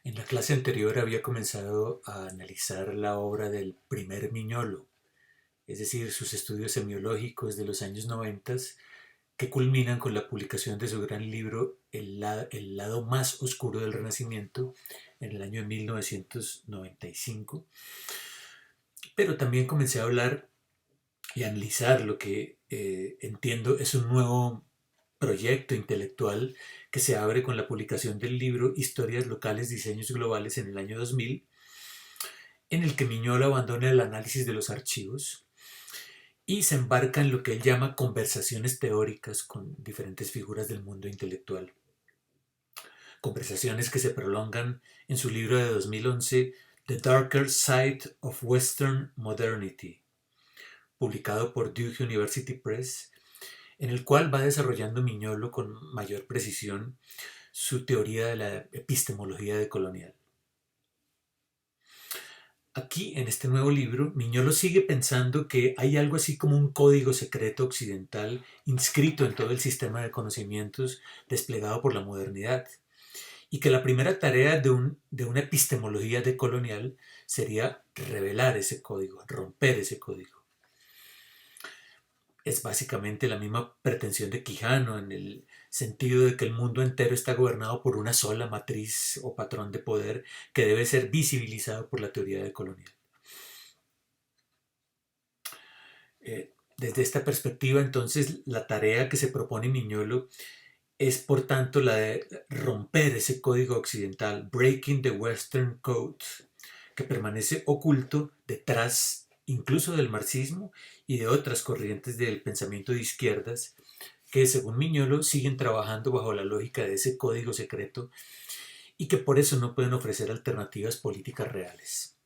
En la clase anterior había comenzado a analizar la obra del primer Miñolo, es decir, sus estudios semiológicos de los años 90 que culminan con la publicación de su gran libro El lado más oscuro del Renacimiento en el año de 1995. Pero también comencé a hablar y a analizar lo que entiendo es un nuevo proyecto intelectual que se abre con la publicación del libro Historias locales, diseños globales en el año 2000, en el que Miñolo abandona el análisis de los archivos y se embarca en lo que él llama conversaciones teóricas con diferentes figuras del mundo intelectual. Conversaciones que se prolongan en su libro de 2011, The Darker Side of Western Modernity, publicado por Duke University Press, en el cual va desarrollando Miñolo con mayor precisión su teoría de la epistemología decolonial. Aquí, en este nuevo libro, Miñolo sigue pensando que hay algo así como un código secreto occidental inscrito en todo el sistema de conocimientos desplegado por la modernidad, y que la primera tarea de una epistemología decolonial sería revelar ese código, romper ese código. Es básicamente la misma pretensión de Quijano en el sentido de que el mundo entero está gobernado por una sola matriz o patrón de poder que debe ser visibilizado por la teoría decolonial. Desde esta perspectiva, entonces, la tarea que se propone Miñolo es, por tanto, la de romper ese código occidental, breaking the Western Code, que permanece oculto detrás incluso del marxismo y de otras corrientes del pensamiento de izquierdas que, según Miñolo, siguen trabajando bajo la lógica de ese código secreto y que por eso no pueden ofrecer alternativas políticas reales.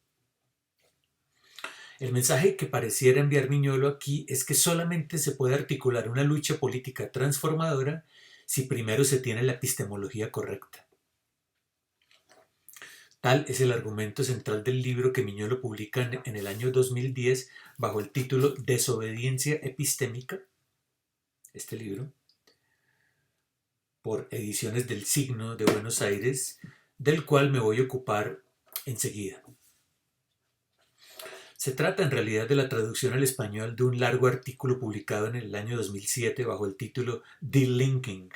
El mensaje que pareciera enviar Miñolo aquí es que solamente se puede articular una lucha política transformadora si primero se tiene la epistemología correcta. Tal es el argumento central del libro que Miñolo publica en el año 2010 bajo el título Desobediencia epistémica, este libro, por Ediciones del Signo de Buenos Aires, del cual me voy a ocupar enseguida. Se trata en realidad de la traducción al español de un largo artículo publicado en el año 2007 bajo el título Delinking,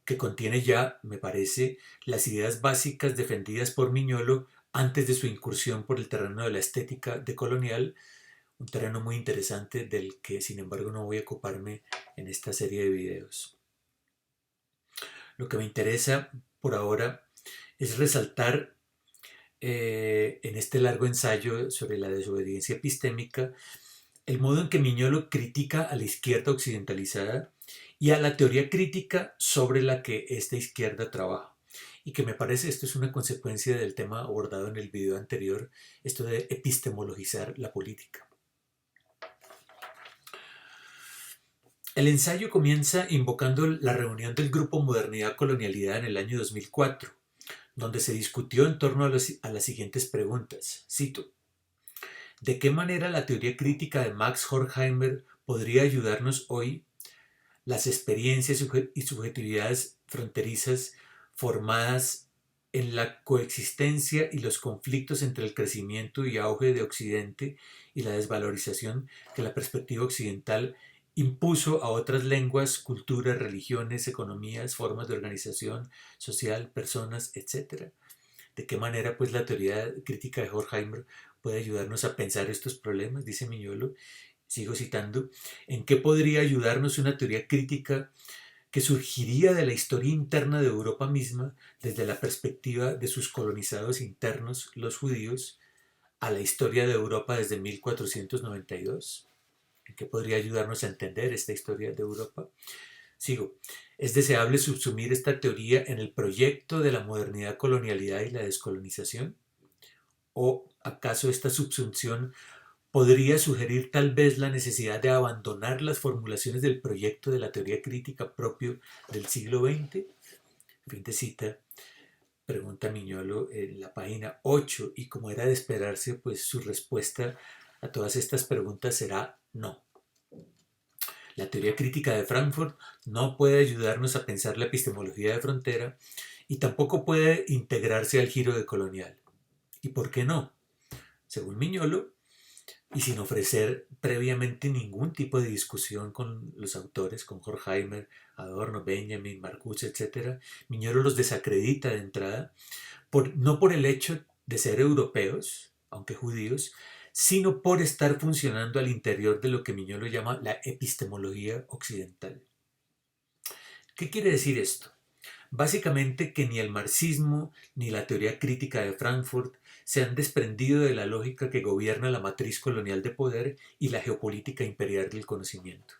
que contiene ya, me parece, las ideas básicas defendidas por Miñolo antes de su incursión por el terreno de la estética decolonial, un terreno muy interesante del que sin embargo no voy a ocuparme en esta serie de videos. Lo que me interesa por ahora es resaltar en este largo ensayo sobre la desobediencia epistémica el modo en que Miñolo critica a la izquierda occidentalizada y a la teoría crítica sobre la que esta izquierda trabaja. Y que me parece esto es una consecuencia del tema abordado en el video anterior, esto de epistemologizar la política. El ensayo comienza invocando la reunión del grupo Modernidad-Colonialidad en el año 2004, donde se discutió en torno a las siguientes preguntas. Cito: ¿de qué manera la teoría crítica de Max Horkheimer podría ayudarnos hoy? Las experiencias y subjetividades fronterizas formadas en la coexistencia y los conflictos entre el crecimiento y auge de Occidente y la desvalorización que la perspectiva occidental impuso a otras lenguas, culturas, religiones, economías, formas de organización social, personas, etc. ¿De qué manera pues la teoría crítica de Horkheimer puede ayudarnos a pensar estos problemas? Dice Miñolo. Sigo citando: ¿en qué podría ayudarnos una teoría crítica que surgiría de la historia interna de Europa misma desde la perspectiva de sus colonizados internos, los judíos, a la historia de Europa desde 1492? ¿En qué podría ayudarnos a entender esta historia de Europa? Sigo. ¿Es deseable subsumir esta teoría en el proyecto de la modernidad, colonialidad y la descolonización? ¿O acaso esta subsunción podría sugerir tal vez la necesidad de abandonar las formulaciones del proyecto de la teoría crítica propio del siglo XX? Fin de cita, pregunta Miñolo en la página 8, y como era de esperarse, pues su respuesta a todas estas preguntas será no. La teoría crítica de Frankfurt no puede ayudarnos a pensar la epistemología de frontera y tampoco puede integrarse al giro decolonial. ¿Y por qué no? Según Miñolo, y sin ofrecer previamente ningún tipo de discusión con los autores, con Horkheimer, Adorno, Benjamin, Marcuse, etc., Miñolo los desacredita de entrada, no por el hecho de ser europeos, aunque judíos, sino por estar funcionando al interior de lo que Miñolo llama la epistemología occidental. ¿Qué quiere decir esto? Básicamente que ni el marxismo ni la teoría crítica de Frankfurt se han desprendido de la lógica que gobierna la matriz colonial de poder y la geopolítica imperial del conocimiento.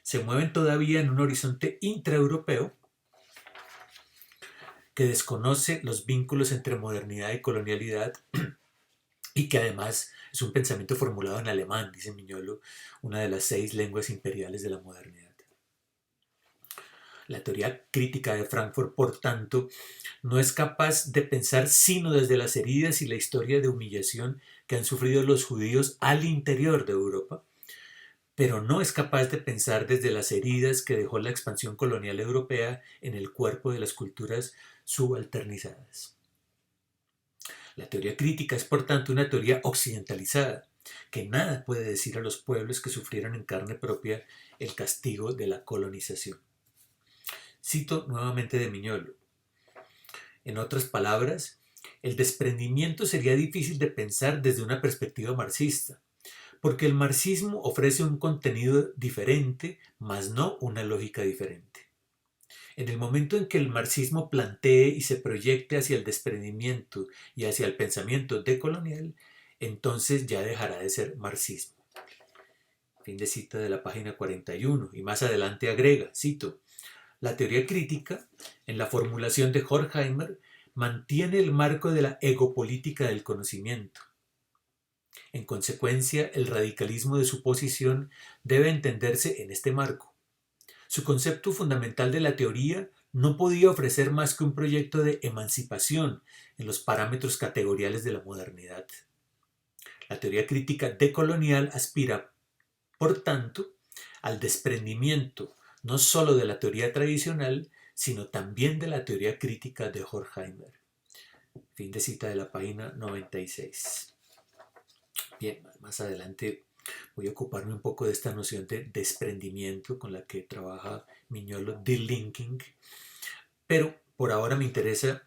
Se mueven todavía en un horizonte intraeuropeo que desconoce los vínculos entre modernidad y colonialidad y que además es un pensamiento formulado en alemán, dice Miñolo, una de las 6 lenguas imperiales de la modernidad. La teoría crítica de Frankfurt, por tanto, no es capaz de pensar sino desde las heridas y la historia de humillación que han sufrido los judíos al interior de Europa, pero no es capaz de pensar desde las heridas que dejó la expansión colonial europea en el cuerpo de las culturas subalternizadas. La teoría crítica es, por tanto, una teoría occidentalizada, que nada puede decir a los pueblos que sufrieron en carne propia el castigo de la colonización. Cito nuevamente de Miñolo. En otras palabras, el desprendimiento sería difícil de pensar desde una perspectiva marxista, porque el marxismo ofrece un contenido diferente, mas no una lógica diferente. En el momento en que el marxismo plantee y se proyecte hacia el desprendimiento y hacia el pensamiento decolonial, entonces ya dejará de ser marxismo. Fin de cita de la página 41. Y más adelante agrega, cito, la teoría crítica, en la formulación de Horkheimer, mantiene el marco de la egopolítica del conocimiento. En consecuencia, el radicalismo de su posición debe entenderse en este marco. Su concepto fundamental de la teoría no podía ofrecer más que un proyecto de emancipación en los parámetros categoriales de la modernidad. La teoría crítica decolonial aspira, por tanto, al desprendimiento no sólo de la teoría tradicional, sino también de la teoría crítica de Horkheimer. Fin de cita de la página 96. Bien, más adelante voy a ocuparme un poco de esta noción de desprendimiento con la que trabaja Miñolo, delinking, pero por ahora me interesa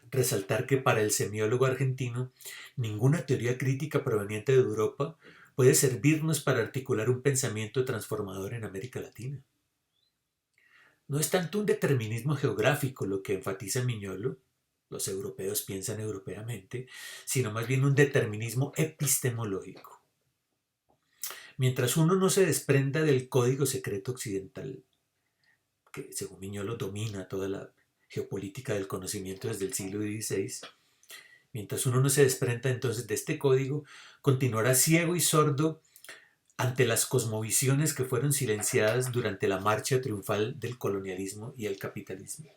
resaltar que para el semiólogo argentino ninguna teoría crítica proveniente de Europa puede servirnos para articular un pensamiento transformador en América Latina. No es tanto un determinismo geográfico lo que enfatiza Miñolo, los europeos piensan europeamente, sino más bien un determinismo epistemológico. Mientras uno no se desprenda del código secreto occidental, que según Miñolo domina toda la geopolítica del conocimiento desde el siglo XVI, mientras uno no se desprenda entonces de este código, continuará ciego y sordo ante las cosmovisiones que fueron silenciadas durante la marcha triunfal del colonialismo y el capitalismo.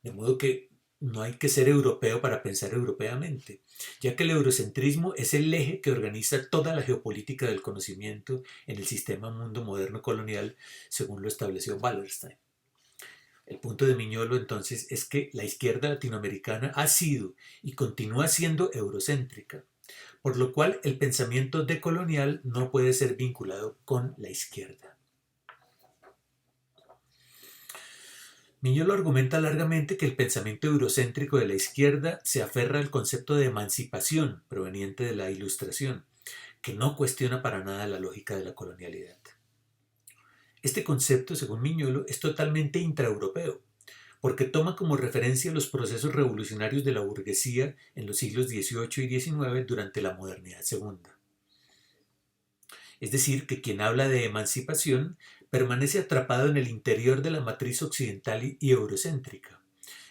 De modo que no hay que ser europeo para pensar europeamente, ya que el eurocentrismo es el eje que organiza toda la geopolítica del conocimiento en el sistema mundo moderno colonial, según lo estableció Wallerstein. El punto de Miñolo entonces es que la izquierda latinoamericana ha sido y continúa siendo eurocéntrica, por lo cual el pensamiento decolonial no puede ser vinculado con la izquierda. Miñolo argumenta largamente que el pensamiento eurocéntrico de la izquierda se aferra al concepto de emancipación proveniente de la Ilustración, que no cuestiona para nada la lógica de la colonialidad. Este concepto, según Miñolo, es totalmente intraeuropeo, porque toma como referencia los procesos revolucionarios de la burguesía en los siglos XVIII y XIX durante la modernidad segunda. Es decir, que quien habla de emancipación permanece atrapado en el interior de la matriz occidental y eurocéntrica.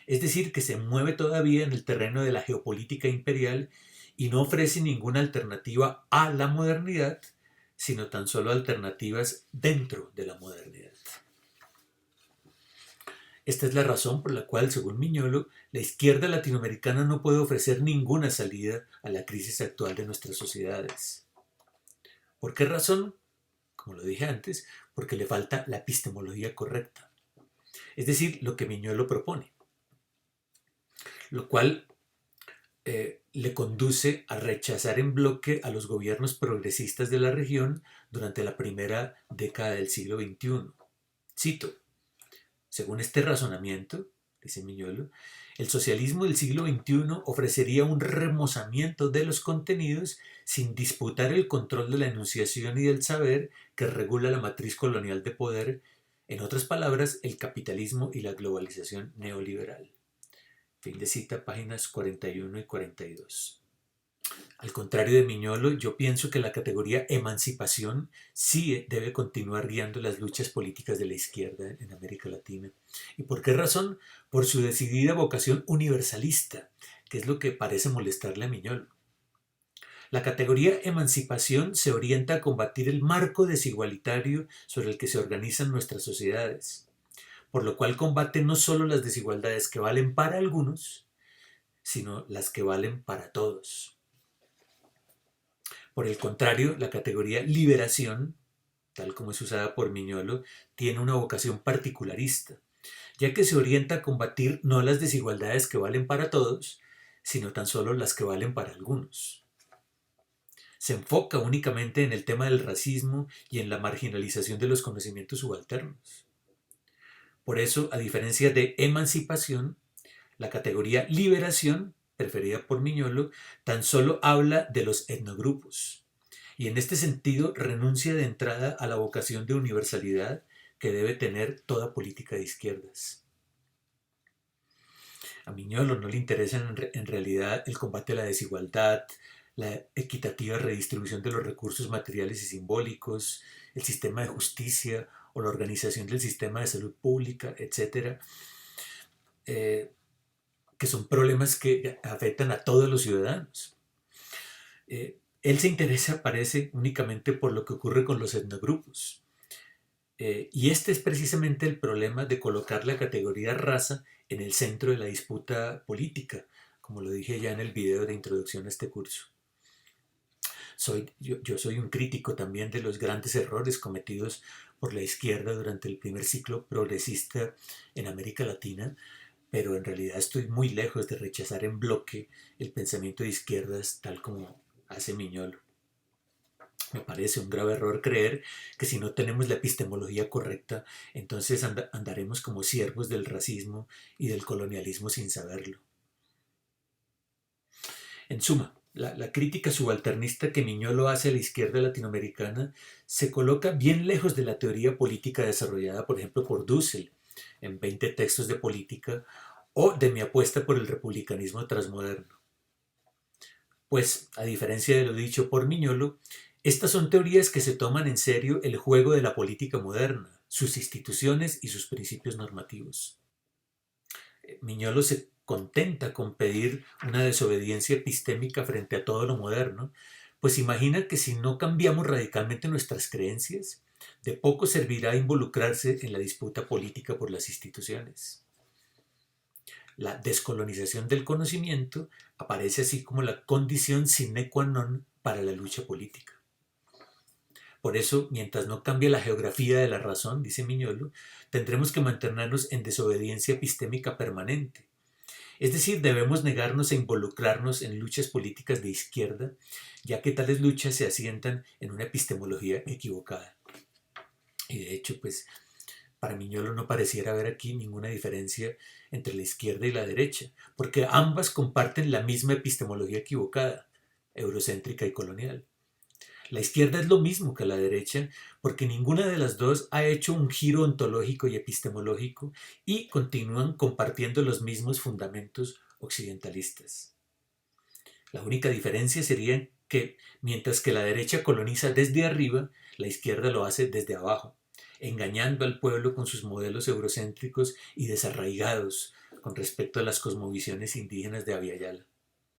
Es decir, que se mueve todavía en el terreno de la geopolítica imperial y no ofrece ninguna alternativa a la modernidad, sino tan solo alternativas dentro de la modernidad. Esta es la razón por la cual, según Miñolo, la izquierda latinoamericana no puede ofrecer ninguna salida a la crisis actual de nuestras sociedades. ¿Por qué razón? Como lo dije antes, porque le falta la epistemología correcta. es decir, lo que Miñolo propone, lo cual le conduce a rechazar en bloque a los gobiernos progresistas de la región durante la primera década del siglo XXI. Cito: según este razonamiento, dice Miñolo, el socialismo del siglo XXI ofrecería un remozamiento de los contenidos sin disputar el control de la enunciación y del saber que regula la matriz colonial de poder, en otras palabras, el capitalismo y la globalización neoliberal. Fin de cita, páginas 41 y 42. Al contrario de Miñolo, yo pienso que la categoría emancipación sí debe continuar guiando las luchas políticas de la izquierda en América Latina. ¿Y por qué razón? Por su decidida vocación universalista, que es lo que parece molestarle a Miñolo. La categoría emancipación se orienta a combatir el marco desigualitario sobre el que se organizan nuestras sociedades, por lo cual combate no solo las desigualdades que valen para algunos, sino las que valen para todos. Por el contrario, la categoría liberación, tal como es usada por Miñolo, tiene una vocación particularista, ya que se orienta a combatir no las desigualdades que valen para todos, sino tan solo las que valen para algunos. Se enfoca únicamente en el tema del racismo y en la marginalización de los conocimientos subalternos. Por eso, a diferencia de emancipación, la categoría liberación, preferida por Miñolo, tan solo habla de los etnogrupos, y en este sentido renuncia de entrada a la vocación de universalidad que debe tener toda política de izquierdas. A Miñolo no le interesa en realidad el combate a la desigualdad, la equitativa redistribución de los recursos materiales y simbólicos, el sistema de justicia o la organización del sistema de salud pública, etc., que son problemas que afectan a todos los ciudadanos. Él se interesa, parece, únicamente por lo que ocurre con los etnogrupos. Y este es precisamente el problema de colocar la categoría raza en el centro de la disputa política, como lo dije ya en el video de introducción a este curso. Yo soy un crítico también de los grandes errores cometidos por la izquierda durante el primer ciclo progresista en América Latina, pero en realidad estoy muy lejos de rechazar en bloque el pensamiento de izquierdas tal como hace Miñolo. Me parece un grave error creer que si no tenemos la epistemología correcta, entonces andaremos como siervos del racismo y del colonialismo sin saberlo. En suma, la crítica subalternista que Miñolo hace a la izquierda latinoamericana se coloca bien lejos de la teoría política desarrollada, por ejemplo, por Dussel en 20 textos de política, o de mi apuesta por el republicanismo transmoderno. Pues, a diferencia de lo dicho por Miñolo, estas son teorías que se toman en serio el juego de la política moderna, sus instituciones y sus principios normativos. Miñolo se contenta con pedir una desobediencia epistémica frente a todo lo moderno, pues imagina que si no cambiamos radicalmente nuestras creencias, de poco servirá involucrarse en la disputa política por las instituciones. La descolonización del conocimiento aparece así como la condición sine qua non para la lucha política. Por eso, mientras no cambie la geografía de la razón, dice Miñolo, tendremos que mantenernos en desobediencia epistémica permanente. Es decir, debemos negarnos a involucrarnos en luchas políticas de izquierda, ya que tales luchas se asientan en una epistemología equivocada. Y de hecho, pues, para Miñolo no pareciera haber aquí ninguna diferencia entre la izquierda y la derecha, porque ambas comparten la misma epistemología equivocada, eurocéntrica y colonial. La izquierda es lo mismo que la derecha, porque ninguna de las dos ha hecho un giro ontológico y epistemológico y continúan compartiendo los mismos fundamentos occidentalistas. La única diferencia sería que, mientras que la derecha coloniza desde arriba, la izquierda lo hace desde abajo, engañando al pueblo con sus modelos eurocéntricos y desarraigados con respecto a las cosmovisiones indígenas de Abya Yala.